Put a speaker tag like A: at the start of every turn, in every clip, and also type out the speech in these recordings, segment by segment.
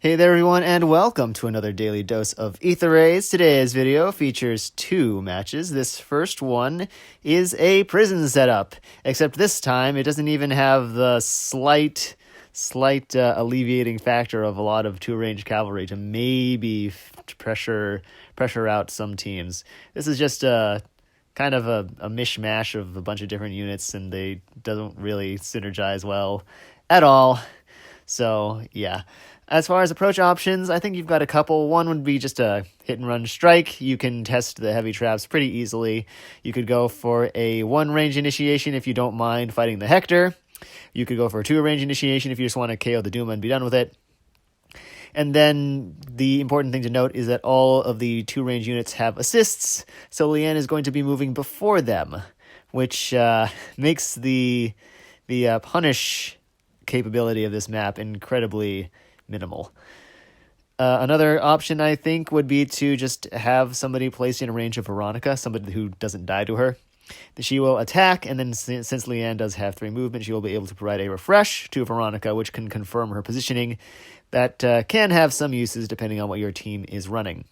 A: Hey there everyone, and welcome to another daily dose of Aether Raids. Today's video features two matches. This first one is a prison setup, except this time it doesn't even have the slight alleviating factor of a lot of two-range cavalry to maybe pressure out some teams. This is just kind of a mishmash of a bunch of different units, and they don't really synergize well at all. So yeah. As far as approach options, I think you've got a couple. One would be just a hit-and-run strike. You can test the heavy traps pretty easily. You could go for a one-range initiation if you don't mind fighting the Hector. You could go for a two-range initiation if you just want to KO the Duma and be done with it. And then the important thing to note is that all of the two-range units have assists, so Lian is going to be moving before them, which makes the punish capability of this map incredibly minimal. Another option, I think, would be to just have somebody placed in a range of Veronica, somebody who doesn't die to her. She will attack, and then since Lian does have 3 movement, she will be able to provide a refresh to Veronica, which can confirm her positioning. That can have some uses depending on what your team is running.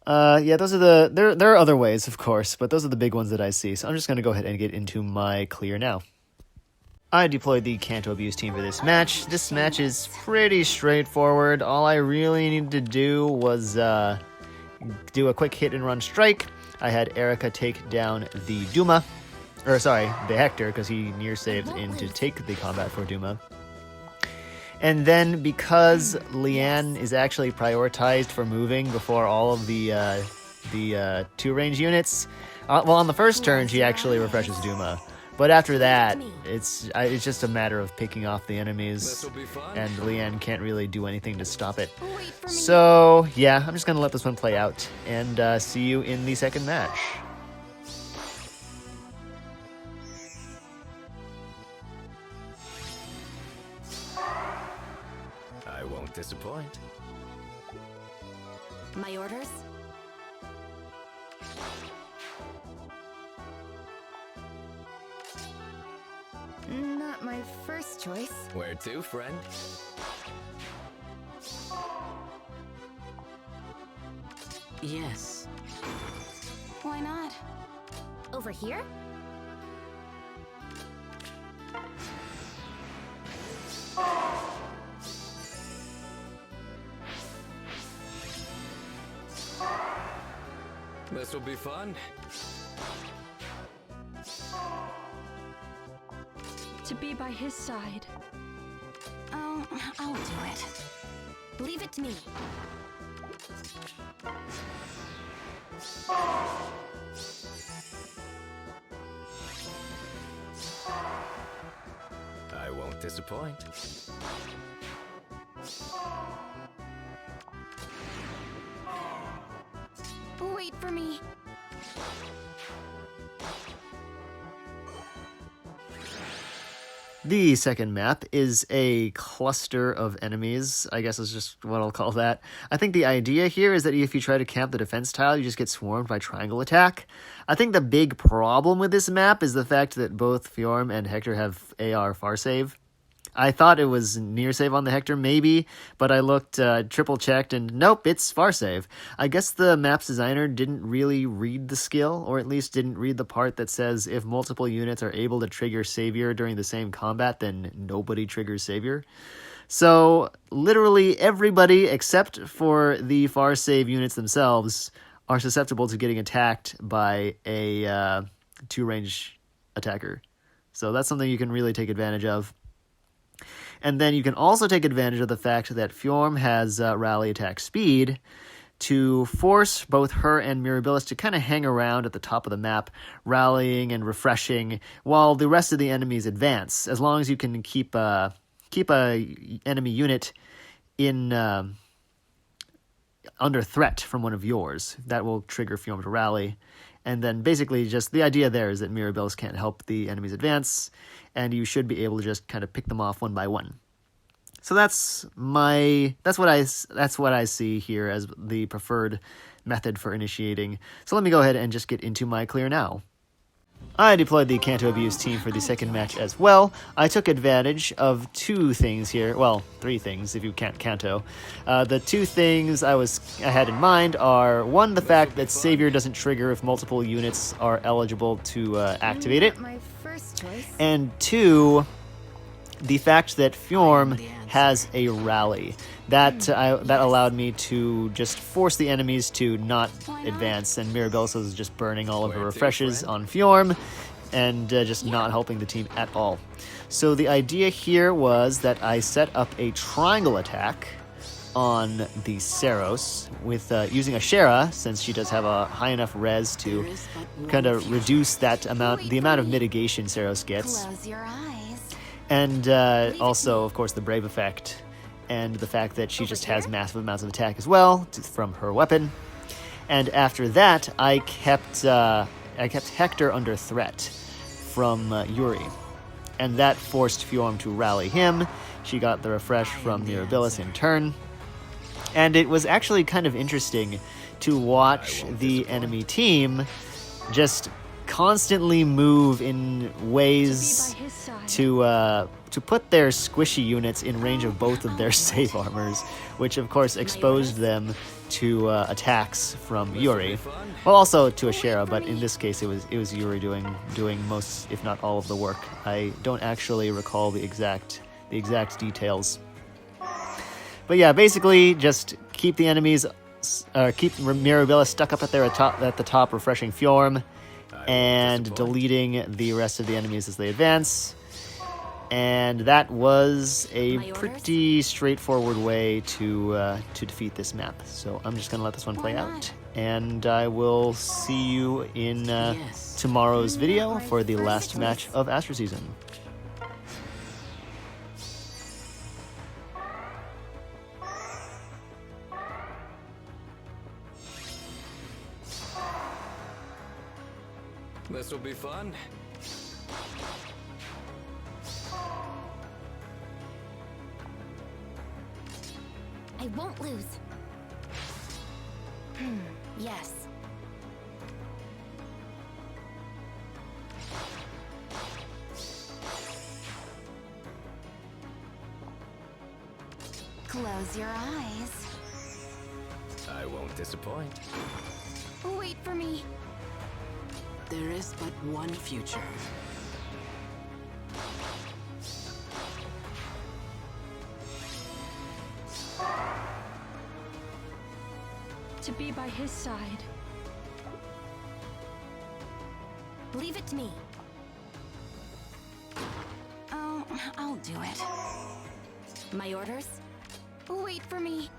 A: Yeah, those are there are other ways, of course, but those are the big ones that I see. So I'm just going to go ahead and get into my clear now. I deployed the Canto Abuse team for this match. This match is pretty straightforward. All I really needed to do was do a quick hit-and-run strike. I had Erica take down the Duma. The Hector, because he near-saved in to take the combat for Duma. And then, because Lian is actually prioritized for moving before all of the two-range units, on the first turn, she actually refreshes Duma. But after that, it's just a matter of picking off the enemies, and Lian can't really do anything to stop it. So, yeah, I'm just going to let this one play out, and see you in the second match.
B: I won't disappoint.
C: My orders? Not my first choice.
B: Where to, friend? Yes.
C: Why not? Over here?
B: This will be fun.
D: To be by his side.
C: Oh, I'll do it. Leave it to me.
B: I won't disappoint.
C: Wait for me.
A: The second map is a cluster of enemies, I guess is just what I'll call that. I think the idea here is that if you try to camp the defense tile, you just get swarmed by triangle attack. I think the big problem with this map is the fact that both Fjorm and Hector have AR far save. I thought it was near save on the Hector, maybe, but I looked, triple checked, and nope, it's far save. I guess the map's designer didn't really read the skill, or at least didn't read the part that says if multiple units are able to trigger Savior during the same combat, then nobody triggers Savior. So, literally everybody, except for the far save units themselves, are susceptible to getting attacked by a two-range attacker. So that's something you can really take advantage of. And then you can also take advantage of the fact that Fjorm has rally attack speed to force both her and Mirabilis to kind of hang around at the top of the map, rallying and refreshing, while the rest of the enemies advance. As long as you can keep a enemy unit in under threat from one of yours, that will trigger Fjorm to rally. And then basically just the idea there is that Mirabilis can't help the enemies advance, and you should be able to just kind of pick them off one by one. So that's what I see here as the preferred method for initiating. So let me go ahead and just get into my clear now. I deployed the Canto Abuse team for the second match as well. I took advantage of two things here. Well, three things if you count Canto. The two things I had in mind are, one, the fact that Savior doesn't trigger if multiple units are eligible to activate it.
C: My first choice.
A: And two, the fact that Fjorm has a rally. That allowed me to just force the enemies to not advance, and Mirabilis was just burning all of her refreshes on Fjorm and just not helping the team at all. So the idea here was that I set up a triangle attack on the Saros with using a Shera, since she does have a high enough res to kind of reduce the amount of mitigation Saros gets.
C: Close your eyes.
A: And also, of course, the Brave effect, and the fact that she just has massive amounts of attack as well from her weapon. And after that, I kept Hector under threat from Yuri, and that forced Fjorm to rally him. She got the refresh from Mirabilis in turn, and it was actually kind of interesting to watch the enemy team just constantly move in ways to put their squishy units in range of both of their save armors, which of course exposed them to attacks from Yuri. Well, also to Ashera, but in this case it was Yuri doing most, if not all, of the work. I don't actually recall the exact details. But yeah, basically just keep the enemies, keep Mirabilis stuck up at the top, refreshing Fjorm, and deleting the rest of the enemies as they advance. And that was a pretty straightforward way to defeat this map. So I'm just gonna let this one play out, and I will see you in tomorrow's video for the last match of Astra season.
B: This'll be fun.
C: I won't lose. Yes. Close your eyes.
B: I won't disappoint.
C: Wait for me.
E: There is but one future.
D: To be by his side.
C: Leave it to me. Oh, I'll do it. My orders? Wait for me.